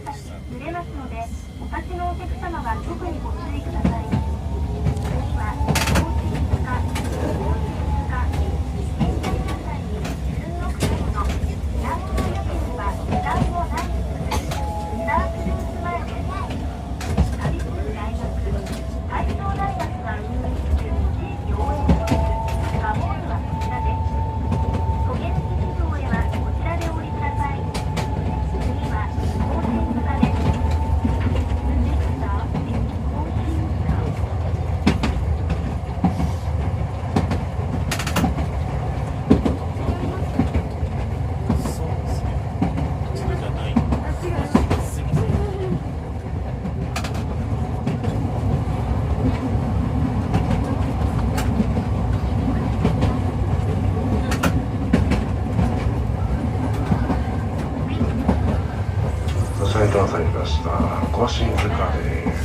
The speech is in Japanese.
揺れますので、お立ちのお客様は特にご注意ください。次は、高知通過、現在現在に16分の南の予定は南の南です。サークルース前です。旅する大学、海洋大学が運営する地域応援施設、ガモールはこちらです。渡月市場へはこちらでお降りください。次は、高知通過です。斉藤さんいました。甲信通過です。